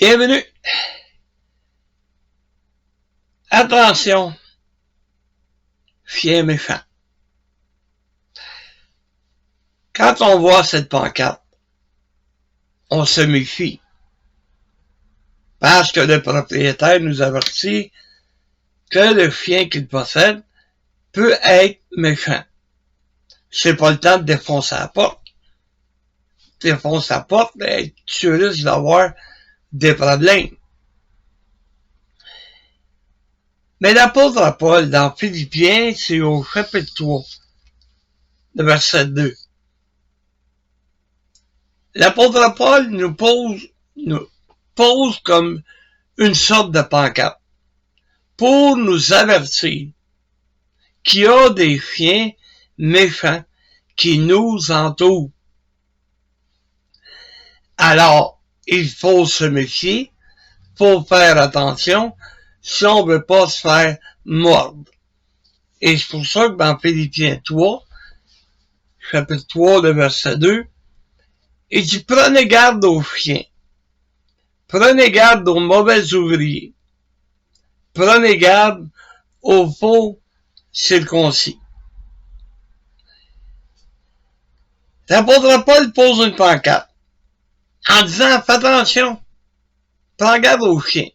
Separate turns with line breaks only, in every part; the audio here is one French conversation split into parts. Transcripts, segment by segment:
Bienvenue. Attention, chien méchant. Quand on voit cette pancarte, on se méfie. Parce que le propriétaire nous avertit que le chien qu'il possède peut être méchant. C'est pas le temps de défoncer la porte. Défonce la porte, tu risques d'avoir des problèmes. Mais l'apôtre Paul, dans Philippiens, c'est au chapitre 3, le verset 2. L'apôtre Paul nous pose comme une sorte de pancarte pour nous avertir qu'il y a des chiens méchants qui nous entourent. Alors, il faut se méfier, faut faire attention si on ne veut pas se faire mordre. Et c'est pour ça que dans Philippiens 3, chapitre 3, le verset 2, il dit, prenez garde aux chiens, prenez garde aux mauvais ouvriers, prenez garde aux faux circoncis. L'apôtre Paul pose une pancarte en disant, fais attention, prends garde aux chiens.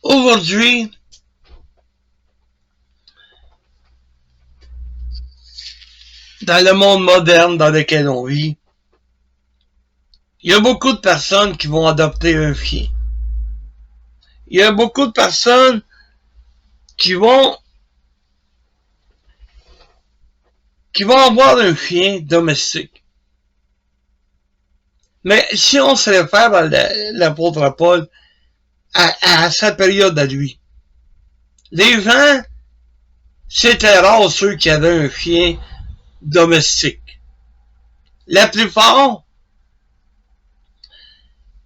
Aujourd'hui, dans le monde moderne dans lequel on vit, il y a beaucoup de personnes qui vont adopter un chien. Il y a beaucoup de personnes qui vont avoir un chien domestique. Mais si on se réfère à l'apôtre Paul, à sa période à lui, les gens, c'était rare ceux qui avaient un chien domestique. La plupart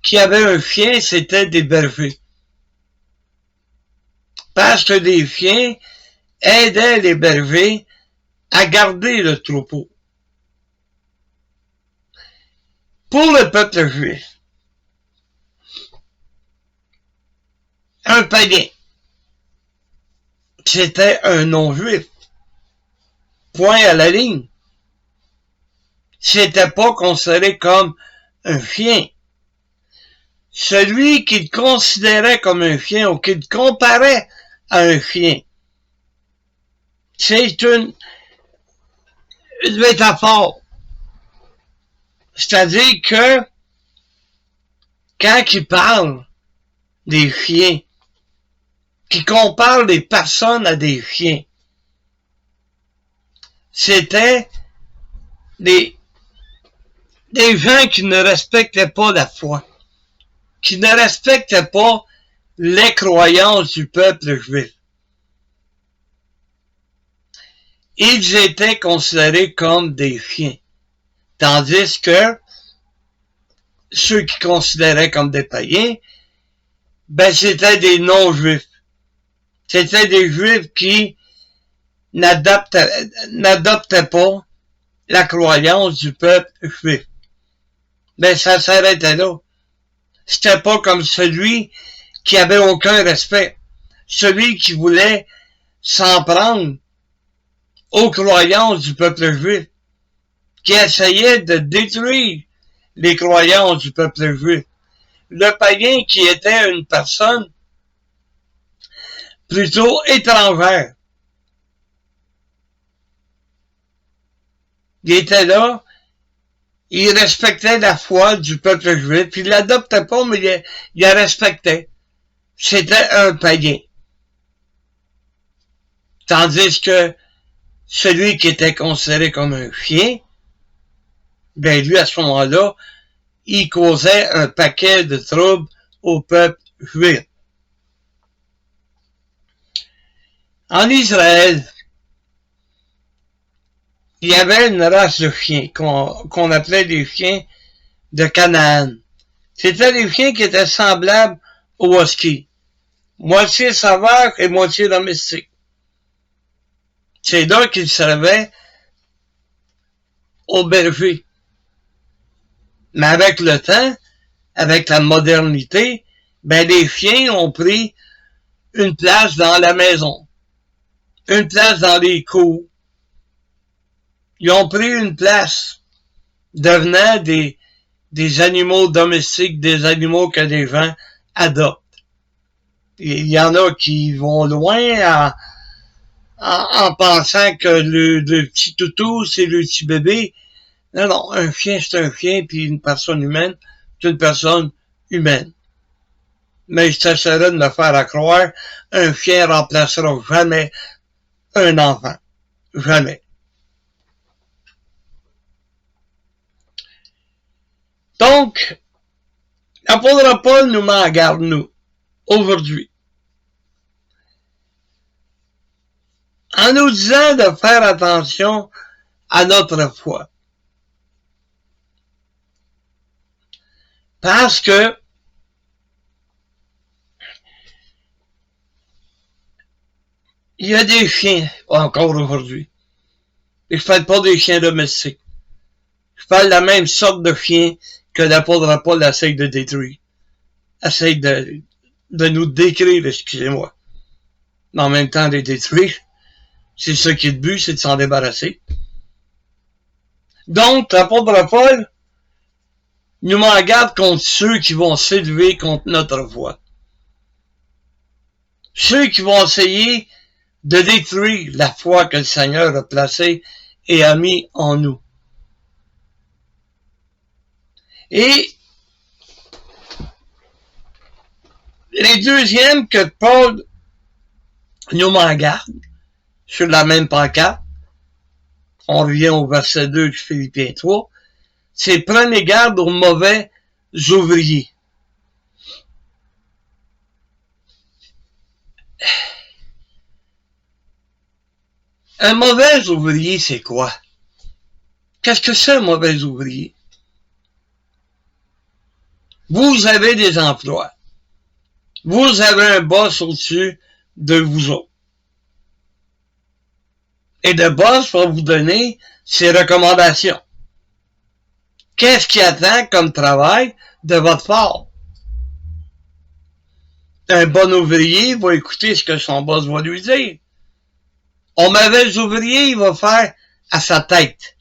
qui avaient un chien, c'était des bergers. Parce que les chiens aidaient les bergers à garder le troupeau. Pour le peuple juif, un païen, c'était un non-juif. Point à la ligne. C'était pas considéré comme un chien. Celui qu'il considérait comme un chien ou qu'il comparait à un chien, c'est une métaphore. C'est-à-dire que quand il parle des chiens, qu'il compare les personnes à des chiens, c'était des gens qui ne respectaient pas la foi, qui ne respectaient pas les croyances du peuple juif. Ils étaient considérés comme des chiens. Tandis que ceux qui considéraient comme des païens, ben c'était des non-juifs. C'était des juifs qui n'adoptaient pas la croyance du peuple juif. Ben ça s'arrêtait là. C'était pas comme celui qui avait aucun respect. Celui qui voulait s'en prendre aux croyances du peuple juif, qui essayait de détruire les croyances du peuple juif. Le païen qui était une personne plutôt étrangère. Il était là, il respectait la foi du peuple juif, il l'adoptait pas, mais il la respectait. C'était un païen. Tandis que celui qui était considéré comme un chien, ben lui, à ce moment-là, il causait un paquet de troubles au peuple juif. En Israël, il y avait une race de chiens qu'on appelait les chiens de Canaan. C'était des chiens qui étaient semblables aux huskies. Moitié sauvages et moitié domestiques. C'est là qu'ils servaient aux bergers. Mais avec le temps, avec la modernité, ben les chiens ont pris une place dans la maison, une place dans les cours. Ils ont pris une place, devenant des animaux domestiques, des animaux que les gens adoptent. Il y en a qui vont loin en pensant que le petit toutou, c'est le petit bébé. Non, non, un chien, c'est un chien, puis une personne humaine, c'est une personne humaine. Mais je t'essaierai de me faire croire, un chien remplacera jamais un enfant. Jamais. Donc, l'apôtre Paul nous met en garde, nous, aujourd'hui. En nous disant de faire attention à notre foi. Parce que il y a des chiens encore aujourd'hui. Et je parle pas des chiens domestiques. Je parle de la même sorte de chien que l'apôtre Paul essaye de détruire. Essaye de nous décrire, excusez-moi. Mais en même temps, de les détruire. C'est ce qui est le but, c'est de s'en débarrasser. Donc, l'apôtre Paul nous met en garde contre ceux qui vont s'élever contre notre foi. Ceux qui vont essayer de détruire la foi que le Seigneur a placée et a mis en nous. Et les deuxièmes que Paul nous met en garde, sur la même pancarte, on revient au verset 2 de Philippiens 3, c'est prenez garde aux mauvais ouvriers. Un mauvais ouvrier, c'est quoi? Qu'est-ce que c'est un mauvais ouvrier? Vous avez des emplois. Vous avez un boss au-dessus de vous autres. Et le boss va vous donner ses recommandations. Qu'est-ce qu'il attend comme travail de votre part? Un bon ouvrier va écouter ce que son boss va lui dire. Un mauvais ouvrier, il va faire à sa tête.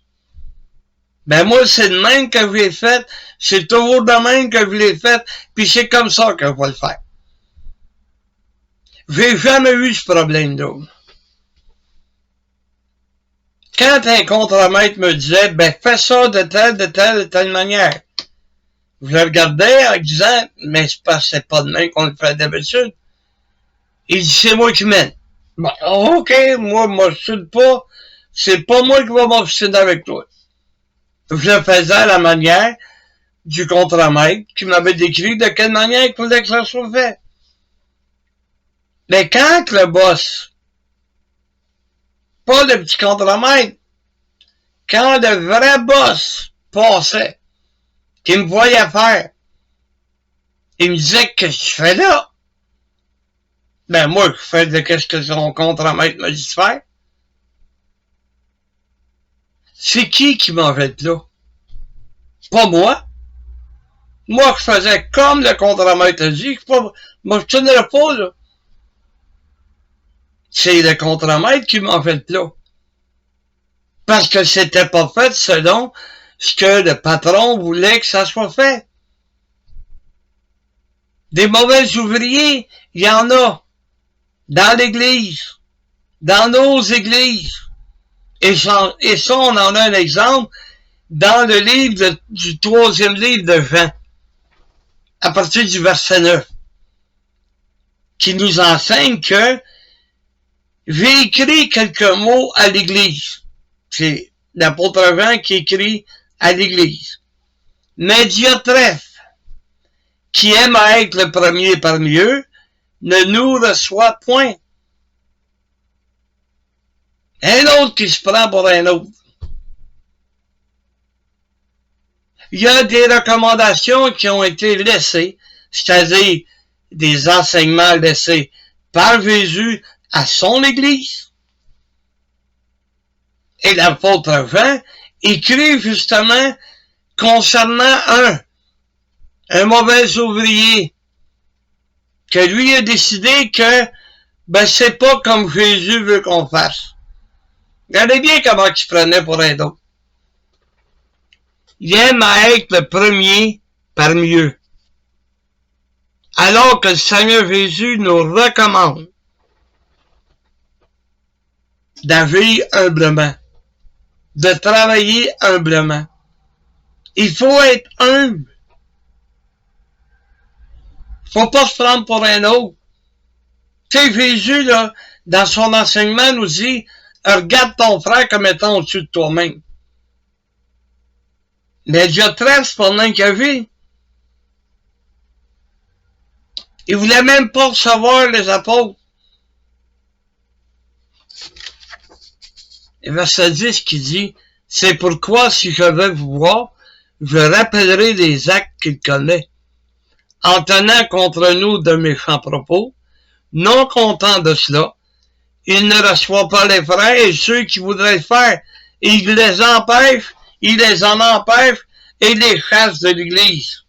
Ben moi, c'est de même que je l'ai fait, c'est toujours de même que je l'ai fait, puis c'est comme ça que je vais le faire. J'ai jamais eu ce problème-là. Quand un contremaître me disait, ben fais ça de telle manière, je le regardais en disant, mais c'est pas de même qu'on le fait d'habitude. Il dit, c'est moi qui mène. Ben, ok, moi, m'obstine pas, c'est pas moi qui va m'obstiner avec toi. Je le faisais à la manière du contremaître qui m'avait décrit de quelle manière il voulait que ça soit fait. Mais quand le boss, pas le petit contremaître, quand le vrai boss passait, qui me voyait faire, il me disait, qu'est-ce que tu fais là? Ben moi, je fais de qu'est-ce que son contremaître m'a dit de faire. C'est qui mangeait le plat? Pas moi. Moi, je faisais comme le contremaître a dit. Moi, je tiendrais pas, là. C'est le contremaître qui mangeait le plat. Parce que c'était pas fait selon ce que le patron voulait que ça soit fait. Des mauvais ouvriers, il y en a. Dans l'église. Dans nos églises. Et ça, on en a un exemple dans le livre du 3e livre de Jean, à partir du verset 9, qui nous enseigne que j'ai écrit quelques mots à l'église. C'est l'apôtre Jean qui écrit à l'église. Mais Diotrephe, qui aime à être le premier parmi eux, ne nous reçoit point. Un autre qui se prend pour un autre. Il y a des recommandations qui ont été laissées, c'est-à-dire des enseignements laissés par Jésus à son Église. Et l'apôtre Jean écrit justement concernant un mauvais ouvrier, que lui a décidé que c'est pas comme Jésus veut qu'on fasse. Regardez bien comment il se prenait pour un autre. Il aime à être le premier parmi eux. Alors que le Seigneur Jésus nous recommande d'agir humblement, de travailler humblement. Il faut être humble. Il faut pas se prendre pour un autre. Tu sais, Jésus, là, dans son enseignement, nous dit, regarde ton frère comme étant au-dessus de toi-même. Mais Diotrephe, pendant qu'il a vu, il voulait même pas recevoir les apôtres. Et verset 10 qui dit, c'est pourquoi si je vais vous voir, je rappellerai les actes qu'il connaît, en tenant contre nous de méchants propos, non content de cela, il ne reçoit pas les frères et ceux qui voudraient le faire. Il les empêche, il les en empêche et les chasse de l'Église.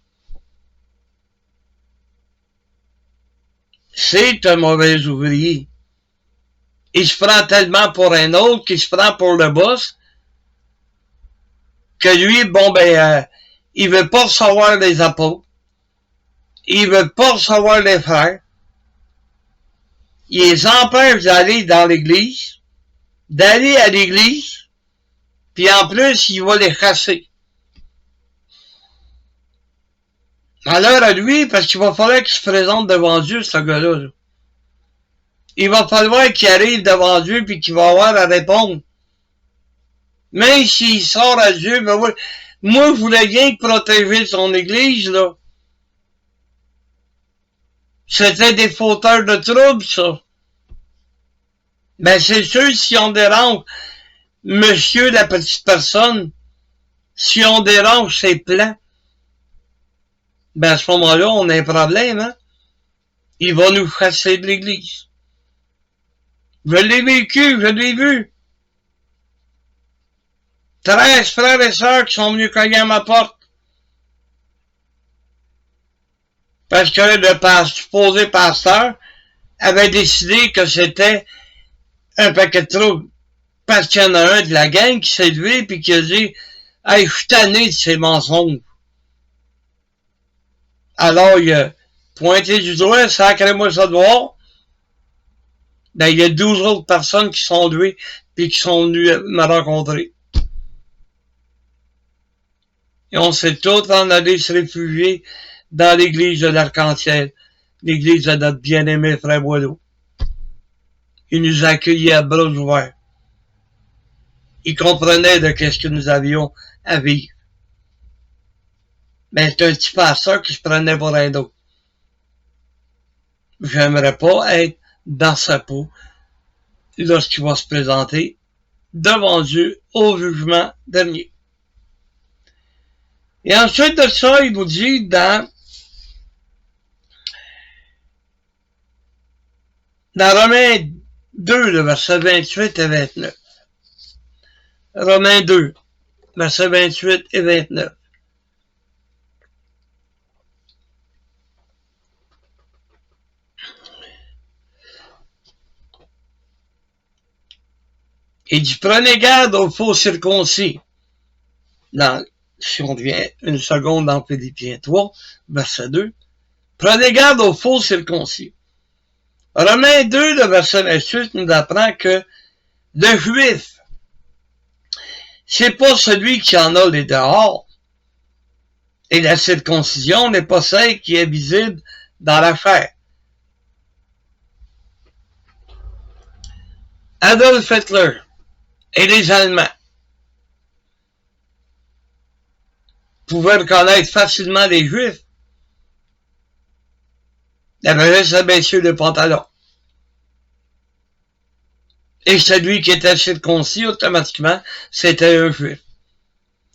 C'est un mauvais ouvrier. Il se prend tellement pour un autre qu'il se prend pour le boss que lui, il veut pas recevoir les apôtres. Il veut pas recevoir les frères. Il les empêche d'aller dans l'église, d'aller à l'église, puis en plus, il va les chasser. Malheur à lui, parce qu'il va falloir qu'il se présente devant Dieu, ce gars-là. Il va falloir qu'il arrive devant Dieu, puis qu'il va avoir à répondre. Même s'il sort à Dieu, moi, je voulais rien que protéger son église, là. C'était des fauteurs de troubles, ça. C'est sûr, si on dérange monsieur la petite personne, si on dérange ses plans, à ce moment-là, on a un problème, hein. Il va nous chasser de l'église. Je l'ai vécu, je l'ai vu. 13 frères et sœurs qui sont venus cogner à ma porte. Parce que le supposé pasteur avait décidé que c'était un paquet de troubles. Parce qu'il y en a un de la gang qui s'est levé et qui a dit « Hey, je suis tanné de ces mensonges. » Alors, il a pointé du doigt, sacrez-moi ça dehors. Il y a 12 autres personnes qui sont levées et qui sont venues me rencontrer. Et on s'est tous en allés se réfugier dans l'église de l'Arc-en-Ciel, l'église de notre bien-aimé frère Boileau. Il nous a accueillis à bras ouverts. Il comprenait de qu'est-ce que nous avions à vivre. C'est un petit pasteur qui se prenait pour un autre. J'aimerais pas être dans sa peau lorsqu'il va se présenter devant Dieu au jugement dernier. Et ensuite de ça, il nous dit dans Romains 2, le verset 28 et 29. Romains 2, versets 28 et 29. Il dit, prenez garde aux faux circoncis. Si on revient une seconde dans Philippiens 3, verset 2. Prenez garde aux faux circoncis. Romains 2, le verset 28, nous apprend que le juif, c'est pas celui qui en a les dehors. Et la circoncision n'est pas celle qui est visible dans la chair. Adolf Hitler et les Allemands pouvaient reconnaître facilement les Juifs. Il avait juste abaissé le pantalon. Et celui qui était circoncis, automatiquement, c'était un Juif.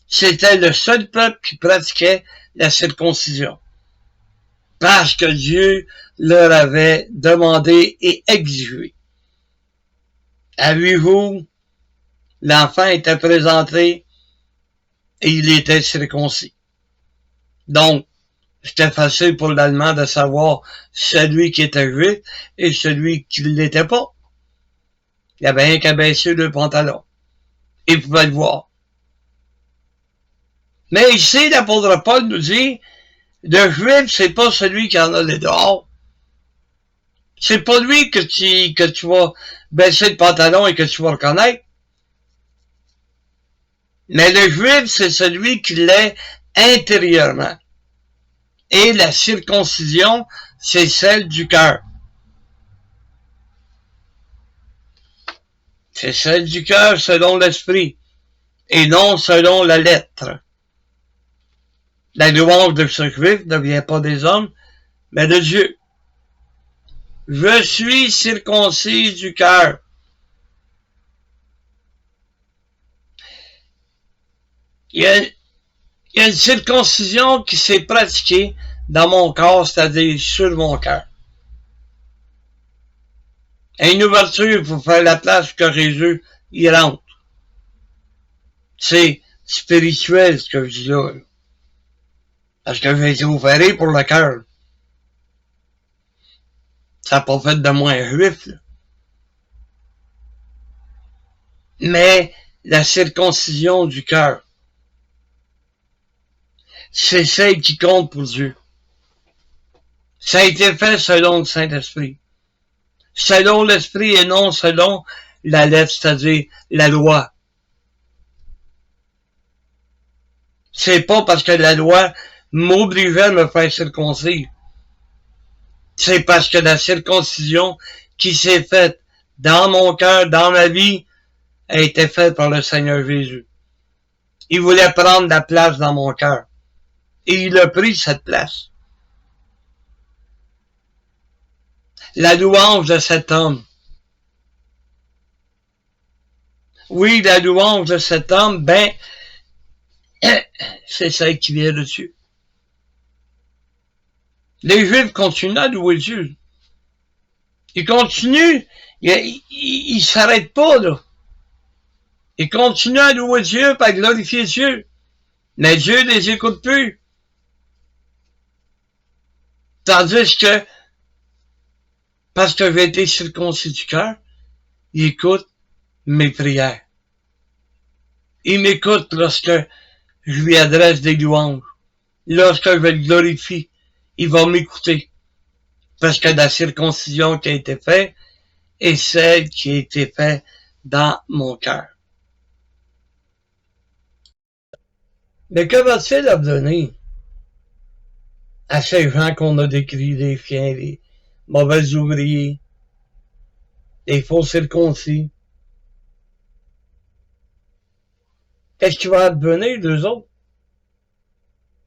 C'était le seul peuple qui pratiquait la circoncision. Parce que Dieu leur avait demandé et exigé. Avez-vous, l'enfant était présenté et il était circoncis. Donc, c'était facile pour l'Allemand de savoir celui qui était juif et celui qui ne l'était pas. Il y avait rien qu'à baisser le pantalon. Il pouvait le voir. Mais ici, l'apôtre Paul nous dit, le juif, c'est pas celui qui en a les dehors. C'est pas lui que tu vas baisser le pantalon et que tu vas reconnaître. Mais le juif, c'est celui qui l'est intérieurement. Et la circoncision, c'est celle du cœur. C'est celle du cœur selon l'esprit, et non selon la lettre. La louange de ce juif ne vient pas des hommes, mais de Dieu. Je suis circoncis du cœur. Il y a une circoncision qui s'est pratiquée dans mon corps, c'est-à-dire sur mon cœur. Et une ouverture pour faire la place que Jésus y rentre. C'est spirituel ce que je dis là. Parce que j'ai été opéré pour le cœur. Ça n'a pas fait de moi un juif, là. Mais la circoncision du cœur, c'est celle qui compte pour Dieu. Ça a été fait selon le Saint-Esprit. Selon l'Esprit et non selon la lettre, c'est-à-dire la loi. C'est pas parce que la loi m'obligeait à me faire circoncire. C'est parce que la circoncision qui s'est faite dans mon cœur, dans ma vie, a été faite par le Seigneur Jésus. Il voulait prendre la place dans mon cœur. Et il a pris cette place. La louange de cet homme. Oui, la louange de cet homme, c'est celle qui vient de Dieu. Les Juifs continuent à louer Dieu. Ils continuent, ils s'arrêtent pas, là. Ils continuent à louer Dieu, à glorifier Dieu. Mais Dieu ne les écoute plus. Tandis que, parce que j'ai été circoncis du cœur, il écoute mes prières. Il m'écoute lorsque je lui adresse des louanges. Lorsque je le glorifie, il va m'écouter. Parce que la circoncision qui a été faite est celle qui a été faite dans mon cœur. Mais que va-t-il donner à ces gens qu'on a décrits, les chiens, les mauvais ouvriers, les faux circoncis? Qu'est-ce qui va advenir d'eux autres?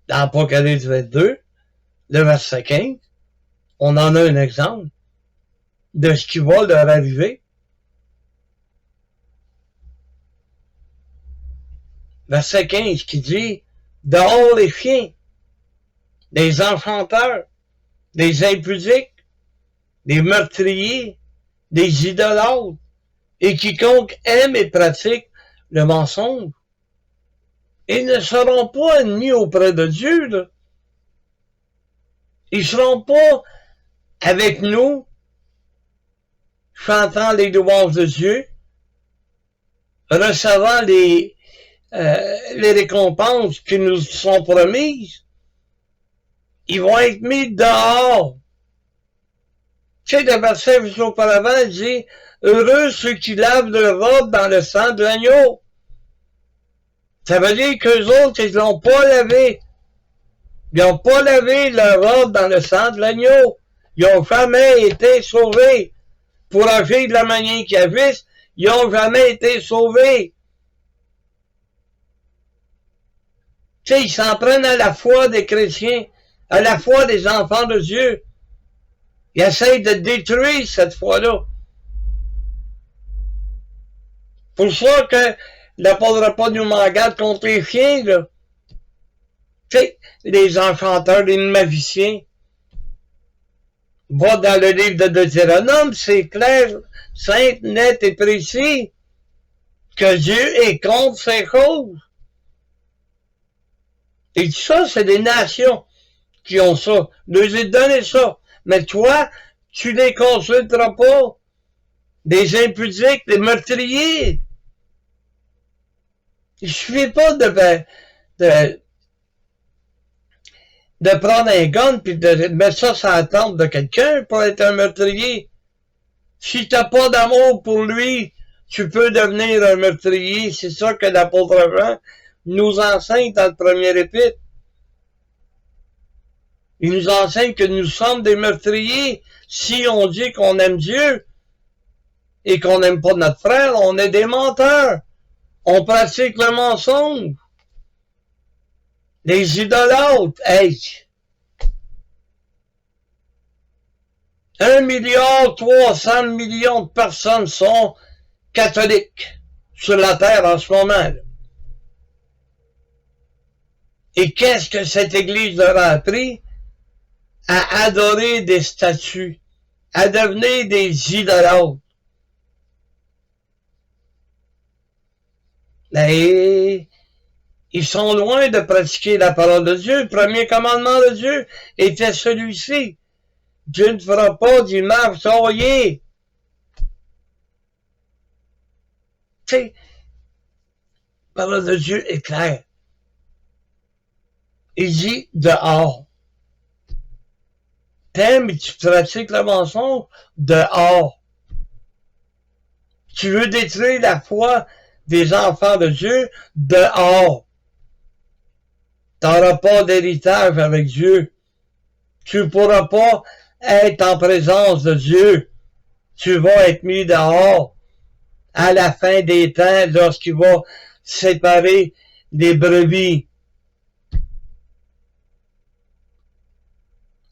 Dans Apocalypse 22, le verset 15, on en a un exemple de ce qui va leur arriver. Verset 15 qui dit, dehors les chiens, les enchanteurs, les impudiques, les meurtriers, les idolâtres, et quiconque aime et pratique le mensonge. Ils ne seront pas ennemis auprès de Dieu, là. Ils seront pas avec nous, chantant les louanges de Dieu, recevant les récompenses qui nous sont promises. Ils vont être mis dehors. Tu sais, le verset juste auparavant, il dit, heureux ceux qui lavent leur robe dans le sang de l'agneau. Ça veut dire qu'eux autres, ils l'ont pas lavé. Ils n'ont pas lavé leur robe dans le sang de l'agneau. Ils n'ont jamais été sauvés. Pour agir de la manière qu'ils agissent, ils n'ont jamais été sauvés. Tu sais, ils s'en prennent à la foi des chrétiens, à la foi des enfants de Dieu. Ils essayent de détruire cette foi-là. Pour ça que l'apôtre Paul nous m'engage contre les chiens, là. Tu sais, les enchanteurs, les magiciens. Va dans le livre de Deutéronome, c'est clair, simple, net et précis, que Dieu est contre ces choses. Et tout ça, c'est des nations qui ont ça. Je leur ai donné ça. Mais toi, tu les consulteras pas. Des impudiques, des meurtriers. Il suffit pas de prendre un gun puis de mettre ça sur la tente de quelqu'un pour être un meurtrier. Si t'as pas d'amour pour lui, tu peux devenir un meurtrier. C'est ça que l'apôtre Jean nous enseigne dans le premier épître. Il nous enseigne que nous sommes des meurtriers. Si on dit qu'on aime Dieu et qu'on n'aime pas notre frère, on est des menteurs. On pratique le mensonge. Les idolâtres, hey! 1,3 milliard de personnes sont catholiques sur la terre en ce moment. Et qu'est-ce que cette Église leur a appris? À adorer des statues, à devenir des idolâtres. Mais ils sont loin de pratiquer la parole de Dieu. Le premier commandement de Dieu était celui-ci. Dieu ne fera pas d'image taillée. Tu sais, la parole de Dieu est claire. Il dit dehors. T'aimes et tu pratiques le mensonge dehors. Tu veux détruire la foi des enfants de Dieu dehors. T'auras pas d'héritage avec Dieu. Tu pourras pas être en présence de Dieu. Tu vas être mis dehors à la fin des temps lorsqu'il va séparer les brebis.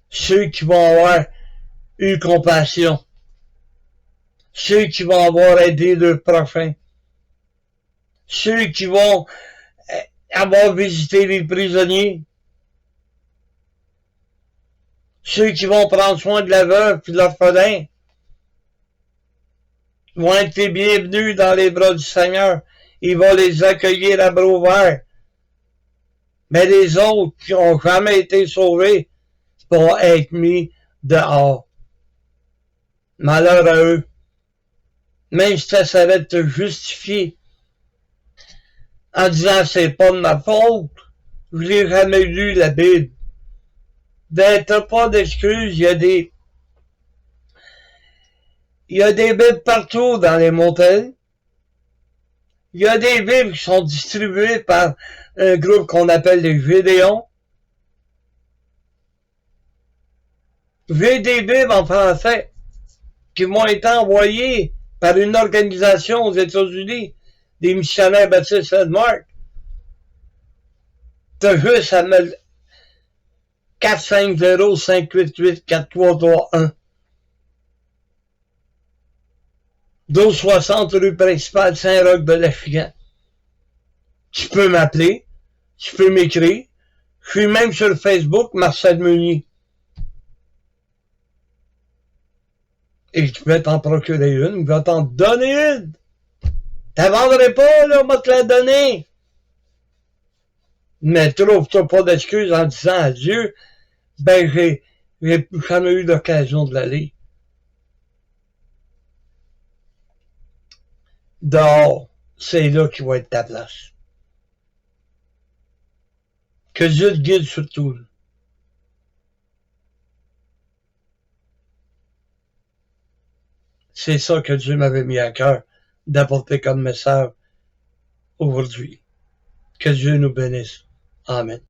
Ceux qui vont avoir eu compassion. Ceux qui vont avoir aidé leur prochain. Ceux qui vont avoir visité les prisonniers. Ceux qui vont prendre soin de la veuve et de l'orphelin vont être les bienvenus dans les bras du Seigneur. Il va les accueillir à bras ouverts. Mais les autres qui n'ont jamais été sauvés vont être mis dehors. Malheur à eux. Même si tu essaierais de te justifier en disant c'est pas de ma faute, je n'ai jamais lu la Bible. Ben, t'as pas d'excuses, il y a des Bibles partout dans les montagnes. Il y a des Bibles qui sont distribuées par un groupe qu'on appelle les Gédéons. J'ai des Bibles en français qui m'ont été envoyées par une organisation aux États-Unis, des missionnaires baptistes Saint-Marc. T'as juste à me 450-588-4331. 1260 rue principale Saint-Roch-de-l'African. Tu peux m'appeler, tu peux m'écrire. Je suis même sur Facebook, Marcel Meunier. Et je vais t'en procurer une, je vais t'en donner une. T'en vendrais pas, là, on va te la donner. Mais trouve-toi pas d'excuses en disant à Dieu, ben j'ai jamais eu l'occasion de la lire. Dehors, c'est là qu'il va être ta place. Que Dieu te guide surtout. C'est ça que Dieu m'avait mis à cœur d'apporter comme message aujourd'hui. Que Dieu nous bénisse. Amen.